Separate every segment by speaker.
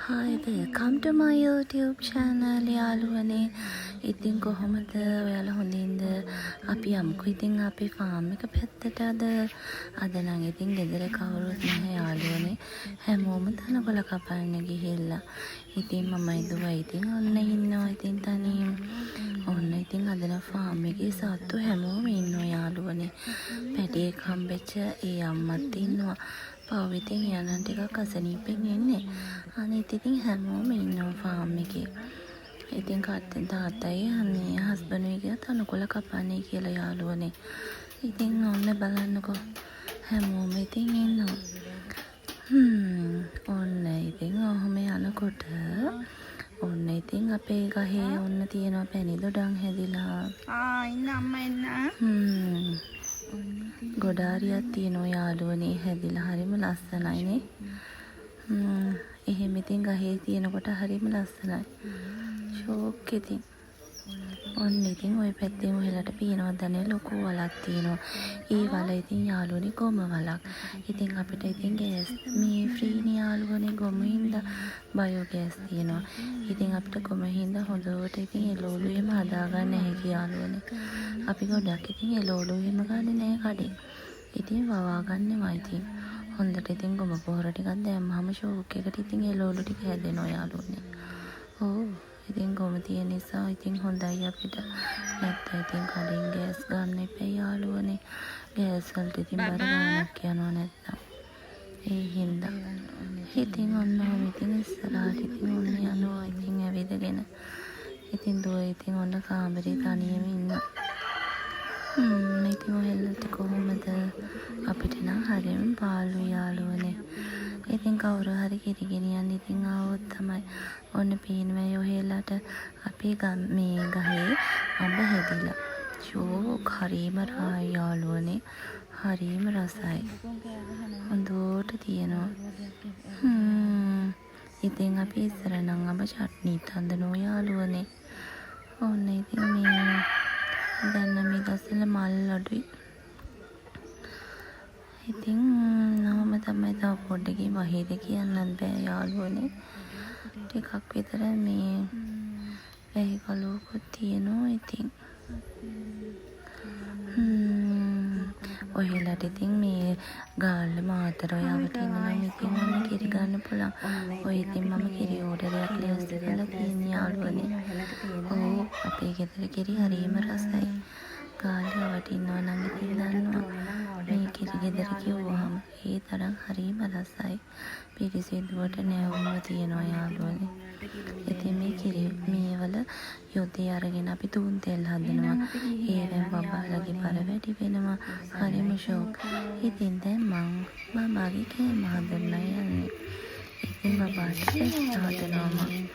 Speaker 1: Hi, welcome to my YouTube channel යාළුවනේ. ඉතින් කොහොමද ඔයාලා හොඳින්ද? අපි යමුකෝ ඉතින් අපේ ෆාම් එක පැත්තට අද නම් ඉතින් ගෙදර කවුරුත් නැහැ යාළුවනේ. හැමෝම තනකොළ කපන්න ගිහිල්ලා. ඉතින් මමයි දුවයි ඉතින් ඔන්න ඉන්නවා ඉතින් තනියම. ඔන්න ඉතින් අදන ෆාම් එකේ සත්තු හැමෝම ඉන්නවා යාළුවනේ. පැටියෙක් හම්බෙච්ච ඒ අම්මත් ඉන්නවා. පව් ඉතින් යනන් ටිකක් අසනීපෙන් එන්නේ. අනිත් ඉතින් හැමෝම ඉන්නවා ෆාම් එකේ. ඉතින් තාත්තයි මේ හස්බන්ඩ්ගේ ගියා තනකොළ කපන්නේ කියලා යාළුවනේ. ඉතින් ඔන්න බලන්නකෝ හැමෝම ඉතින් ඉන්නවා. ඔන්න ඉතින් ඔහොම යනකොට ඔන්න ඉතින් අපේ ගහේ ඔන්න තියෙනවා පැණි දොඩම් හැදිලා.
Speaker 2: ඉන්න අම්මා එන්න.
Speaker 1: ගොඩාරියක් තියෙනවා යාළුවනේ හැදිලා හරිම ලස්සනයිනේ. එහෙම ඉතින් ගහේ තියෙනකොට හරිම ලස්සනයි. ෂෝක් ඉතින්. ඔන්න ඉතින් ওই පැත්තෙන් ඔහෙලට පේනවා දැනේ ලොකු වලක් තියෙනවා. ඒ වල ඉතින් යාළුවනේ ගොම වලක්. ඉතින් අපිට ඉතින් ගෑස් මේ ෆ්‍රී නේ යාළුවනේ ගොමින්ද බයෝ ගෑස් තියෙනවා. ඉතින් අපිට ගොමින්ද හොඳට ඉතින් එළවලු එහෙම හදාගන්න නැහැ යාළුවනේ. අපි ගොඩක් ඉතින් එළවලු එහෙම ගන්නේ නැහැ කඩේ. ඉතින් වවා ගන්නවා ඉතින්. හොඳට ඉතින් ගොම පොහොර ටිකක් දැම්මම ෂෝක් එකට ඉතින් එළවලු ටික හැදෙනවා යාළුවනේ. ඔව් ඉතින් ගොම තියෙන නිසා ඉතින් හොඳයි අපිට. නැත්නම් ඉතින් කඩෙන් ගෑස් ගන්න එපා යාළුවනේ. ගෑස් වලට ඉතින් බර ගන්නක් යනවා නැත්නම්. ඒ හින්දා. ඉතින් ඔන්න ඉතින් ඉස්සරහට ඉතින් ඔන්න යනවා ඉතින් ඇවිදගෙන. ඉතින් දුව ඉතින් ඔන්න කාමරේ තනියම ඉන්නවා. ඉතින් ඔහෙලට කොහොමද? අපිට නම් හරියම පාළු යාළුවනේ. ඉතින් කවුරු හරි කිරිගෙන යන්න ඉතින් ආවොත් තමයි ඔන්න පේනවා ඔහෙලට අපේ මේ ගහේ අඹ හැදිලා. ෂෝක් හරිම රායි යාළුවනේ. හරිම රසයි. හොඳට තියෙනවා. ඉතින් අපි ඉස්සර නම් අඹ චට්නිත් හදනවා යාළුවනේ. ඔන්න ඉතින් මේ දැන් මේ ගස්වල මල් අඩුයි. ඉතින් නම තමයි තව පොඩ්ඩකින් වහිද කියන්නත් බෑ යාළුවනේ. ටිකක් විතර මේ වැහි කලුවකුත් තියෙනවා ඉතින්. ඔහෙලට ඉතින් මේ ගාල්ල මාතර ඔයාවට ඉන්නවා ඉතින් මම කිරි ගන්න පුළුවන්. ඔය ඉතින් මම කිරි ඕඩරයක් ලෑස්ති කරලා තියෙන යාළුවනේ. ඔව් අපේ ගෙදර කිරි හරිම රසයි. ගාල්ල වටිනවා නම් ඉතින් දන්නවා. මේ කිරි ගෙදර කිව්වහම ඒ තරම් හරිම රසයි. පිරිසිදුවට නැවුම තියෙනවා යාළුවනේ. ඉතින් මේ කිරි මේවල යොදේ අරගෙන අපි තුන් තෙල් හදනවා. ඒවෙන් බබාලගේ බර වැඩි වෙනවා. හරිම ෂෝක්. ඉතින් දැන් මම බබාගේ කෑම හදන්න යන්නේ. ඉතින් බබාට හදනවා මම.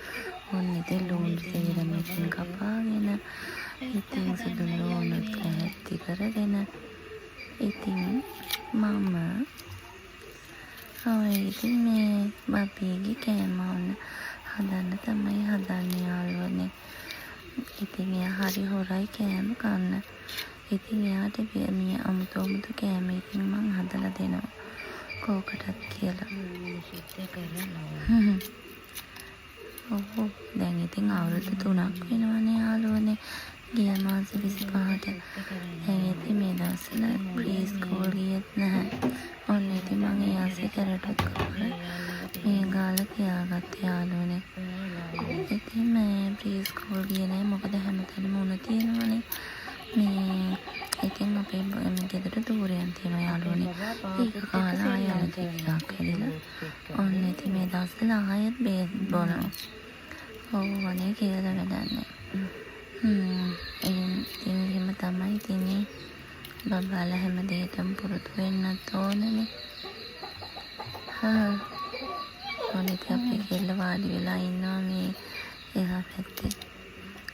Speaker 1: ඔන්න ඉතින් ලුණු සේරම ඉතින් කපාගෙන ඉතින් සුදු ලුණුත් කැටි කරගෙන ඉතින් මම ඉතින් මේ බබීගේ කෑම ඔන්න හදන්න තමයි හදන්නේ යාළුවනේ. ඉතින් එයා හරි හොරයි කෑම කන්න. ඉතින් එයාට මේ අමුතු කෑම ඉතින් මං හදලා දෙනවා. කෝකටත් කියලා. ඔව් දැන් ඉතින් අවුරුදු 3ක් වෙනවනේ යාළුවනේ. ගිය මාස 25ට. දැන් ඉතින් මේ දවස්වල ප්‍රී ස්කූල් ගියෙත් නැහැ. ඔන්න ඉතින් මං ඒ ආසේ කරටත් කරලා මේ ගාලා තියාගත්ත යාළුවනේ. ඉතින් මේ ප්‍රී ස්කූල් ගියේ නැහැ මොකද හැමතැනම උණ තියෙනවනේ. මේ ඉතින් අපේ ගෙදර දූරයන් තියෙනවා යාළුවනේ. ඒක කාලා ආයෙත් ටිකක් හැදිලා. ඔන්න ඉතින් මේ දවස්වල ආයෙත් බේත් බොනවා. ඔව් අනේ කියලා වැඩක් ඉතින් එහෙම තමයි ඉතින් බබාලා හැම දෙයකටම පුරුදු වෙන්නත් ඕනනේ. ඔන්න ඉතින් අපි කෙල්ල වාඩි වෙලා ඉන්නවා මේ එහා පැත්තේ.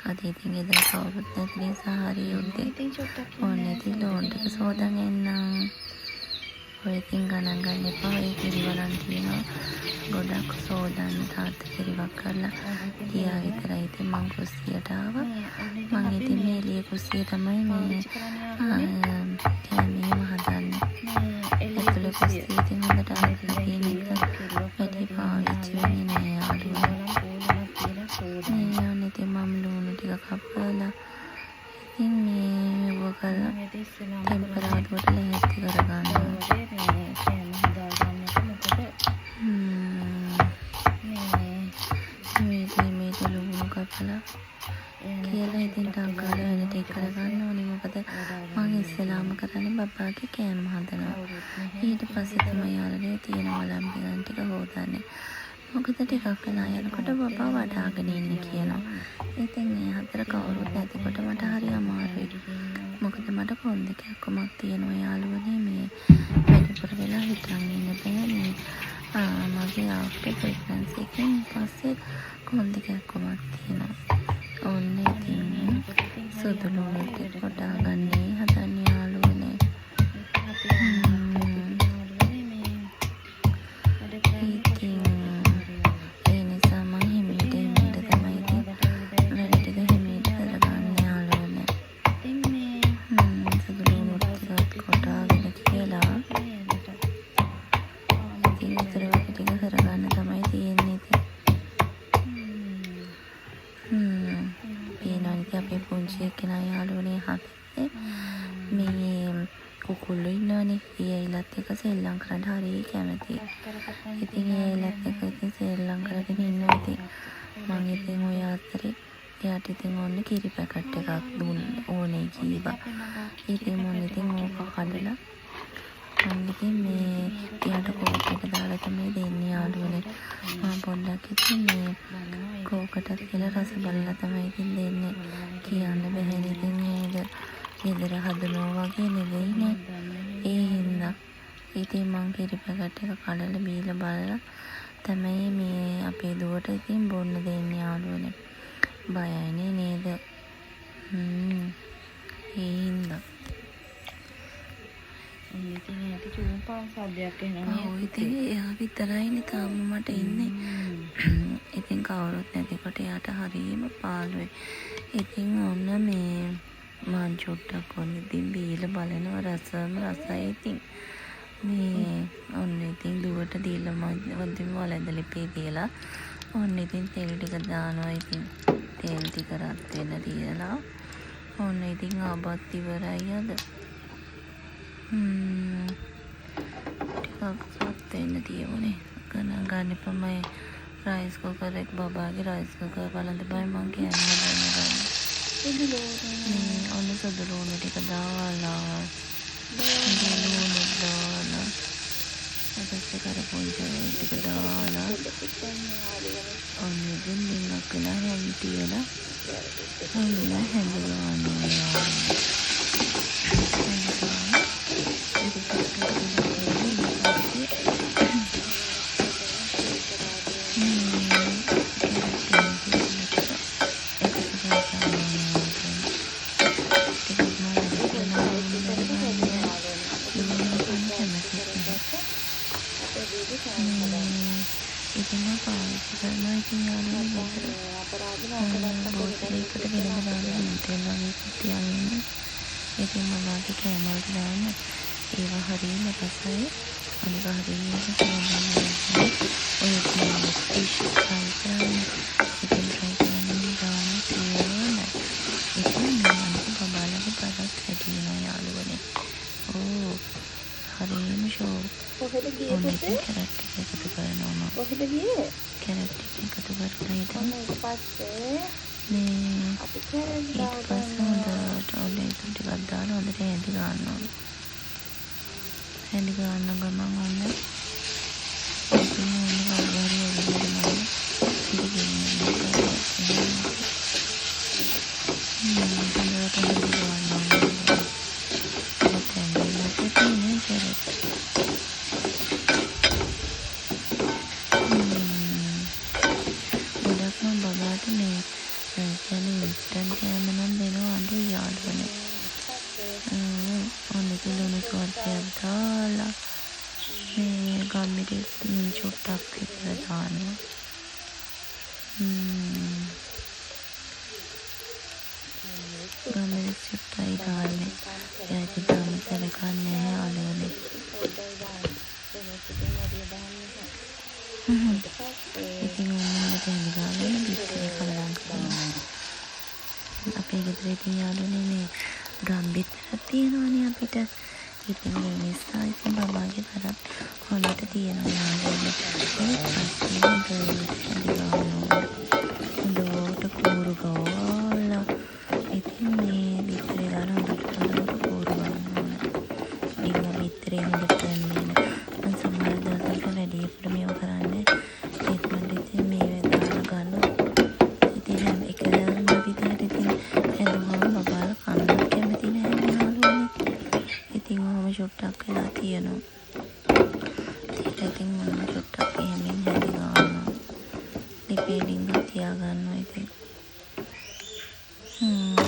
Speaker 1: අද ඉතින් ගෙදර කවුරුත් නැති නිසා හරි යුද්ධේ. ඔන්න ඉතින් ලෝන් ටික සෝදන් එන්නම්. ඔය ඉතින් ගණන් ගන්න එපා. ඔය කිරි වලන් තියෙනවා. ගොඩක් සෝදන්න තාත්තා කිරිවක් කරලා තියා විතරයි ඉතින් මං කුස්සියට ආවා. මං ඉතින් මේ එළිය කුස්සිය තමයි මේ කෑමේම හදන්නේ. ඇතුළේ කුස්සිය ඉතින් හොඳට අරගෙන තියෙන එක වැඩි පාවිච්චි වෙන්නේ නෑ යාළුවනේ. කියලා ඉතින් ටක් ගාලා වෙන ටික කරගන්න ඕනේ. මොකද මම ඉස්සෙල්ලාම කරන්නේ බබාගේ කෑම හදනවා. ඊට පස්සේ තමයි යාළුවනේ තියෙන වළම්පියන් ටික හොදන්නේ. මොකද ටිකක් වෙලා යනකොට බබා වඩාගෙන ඉන්න කියනවා. ඉතින් මේ හතර කවුරුත් නැතිකොට මට හරි අමාරුයි. මොකද මට කොන් දෙකක් කොමක් තියෙනවා යාළුවනේ. මේ වැඩිපුර වෙලා හිටන් ඉන්න බෑ. මේ මගේ ආෆ්ටර් ප්‍රෙග්නන්සි එකෙන් පස්සේ කොන් දෙකක් කොමක් තියෙනවා. ඔන්න ඉතින් සුදු ලුණු ටික කොටා ගන්නේ හදන්නේ යාළුවනේ. ඉතින් ඒ නිසා මම හිමීට තමයි ඉතින් වැඩ ටික හිමීට කරගන්න යාළුවනේ. සුදු ලුණු ටික කොටාගෙන කියලා ඉතින් ඉතර වැඩ ටික කරගන්න තමයි තියෙන්නේ ඉතින්. අපේ පුංචි කෙනා යාළුවනේ හදන්නේ මේ කුකුල්ලෝ ඉන්නවනේ. ඊයලත් එක සෙල්ලම් කරන්න හරිය කැමතියි. ඉතින් ඊයලත් එක ඉතින් සෙල්ලම් කරගෙන ඉන්නවා. ඉතින් මම ඉතින් ඔය අතරේ එයාට ඉතින් ඕනේ කිරි පැකට් එකක් දුන්න ඕනේ කීවා. ඉතින් මම ඉතින් ඕක කඩලා මම ඉතින් මේ එයාට කෝක් එක දාලා තමයි දෙන්නේ යාළුවනේ. මම පොඩ්ඩක් ඉතින් මේ කෝකට කියලා රස බලලා තමයි ඉතින් දෙන්නේ. කියන්න බැහැ ඉතින් නේද. ගෙදර හදනවා වගේ නෙවෙයිනේ. ඒ හින්දා ඉතින් මං කිරි පැකට් එක කඩලා බීලා බලලා තමයි මේ අපේ දුවට ඉතින් බොන්න දෙන්නේ යාළුවනේ. බයයිනේ නේද. ඒ හින්දා ඉතින් ඒක චුම් පාසද්දයක් එනවා. ඔව් ඉතින් එයා විතරයිනේ තාම මට ඉන්නේ. ඉතින් කවුරුත් නැතිකොට එයාට හරියම පාළුයි. ඉතින් ඔන්න මේ මං චුට්ටක් ඔන්න ඉතින් බීලා බලනවා රසයි ඉතින්. මේ ඔන්න ඉතින් දුවට දීලා මම වලඳ ලිපේ තියලා ඔන්න ඉතින් තෙල් ටික දානවා. ඉතින් තෙල් ටික රත් වෙන තියලා ඔන්න ඉතින් ආබත් ඉවරයි අද. ටිකක් සත් වෙන්න තියුනේ. ගන්න එපමයි රයිස් කුකර් එක බබාගේ රයිස් කුකර් බලන්න බයි මං කියන්නේ ගන්න. ඔන්න සුදු ලුණු ටික දාලා ලුණු දාලා අදස්සේ කරපොන්චේ ටික දාලා ඔන්න ඉතින් නිකක් වෙලා හැම තියලා ඔන්න හැඳගන්නවා. ඉතින් මම පාවිච්චි කරනවා ඉතින් යාළුවෝ බෝතලයකට ගෙනම දාලා ඉන්ටර්නල් එකක් තියන්නේ. ඉතින් මමගේ කැමරා දාන්න ඒවා හරියම රසයි. අනික හරියම සෝමන්නේ. ඔය කියන්නේ ෆිෂ් फ्राई කරන්න ඉතින් try කරන්න දාන්න තියෙනවා. ඉතින් මම බබාලගේ පරක් හැදි වෙනවා යාළුවනේ. ඕ හරියම ෂෝ. කොහෙද ගියේ පුතේ? කැරට් එක එකතු කරනවා මම. කොහෙද ගියේ? කැරට් එක එකතු කරලා ඉතින් පස්සේ මේ අපි කැරට් දාගන්නවා. ඔන්න ඒක ටිකක් දාලා හොඳට හැදි ගන්න ඕනේ. හැදි ගන්න ගමන් ඔන්න ඉතින් ඔන්න වලවරි වලවරි චුට්ටක් විතර දානවා. ගමේ චුට්ටයි දාන්නේ. ඒකේ තමයි සරකන්නේ යාළුවනේ. ඉතින් මොනවද කියන්නේ බිස්කට් කලරම් කරනවා. අපේ ගෙදර ඉතින් යාළුවනේ මේ ගම්බිත්තක් තියෙනවනේ අපිට. ඉතින් මේ නිසා ඉතින් බබාගේ තරත් හොඳට තියෙනවා යාළුවනේ. ඒ පස්සේ හොඳට කූරු තියෙනවා. ඉතින් මම චුට්ටක් එහෙමින් හැදි ගන්නවා. ලිපේ ඩිංගක් තියාගන්නවා ඉතින්.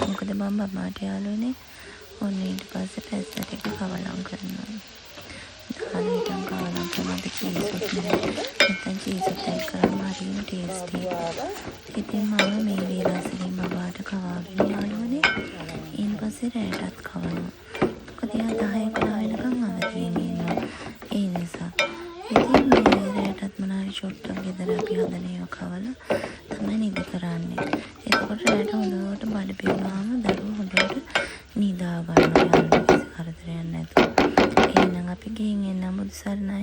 Speaker 1: මොකද මම බබාට යාළුවනේ. ඔන්න ඊට පස්සේ පැස්ස ටික කවලම් කරනවා. දාලා ඊටම කවලම් කරනවාද චීසුත් නැහැ. නැත්නම් චීසුත් ඇඩ් කරාම හරියම ටේස්ටි. ඉතින් මම මේ වේලාසලින් බබාට කවාගෙන යාළුවනේ. ඊට පස්සේ රෑටත් කවනවා. මොකද එයා 10 11 වෙනකන් අවදියෙන් ඉන්නවා. ඒ නිසා. ඉතින් මේ රෑටත් මොනාරි චොට්ටක් ගෙදර අපි හදන ඒවා කවලා තමයි නිදි කරන්නේ. එතකොට රෑට හොඳට බඩ පිරුණාම දරුවෝ හොඳට නිදා ගන්නවා යන්න කිසි කරදරයක් නැතුව. එහෙනම් අපි ගිහින් එන්න බුදු සරණයි.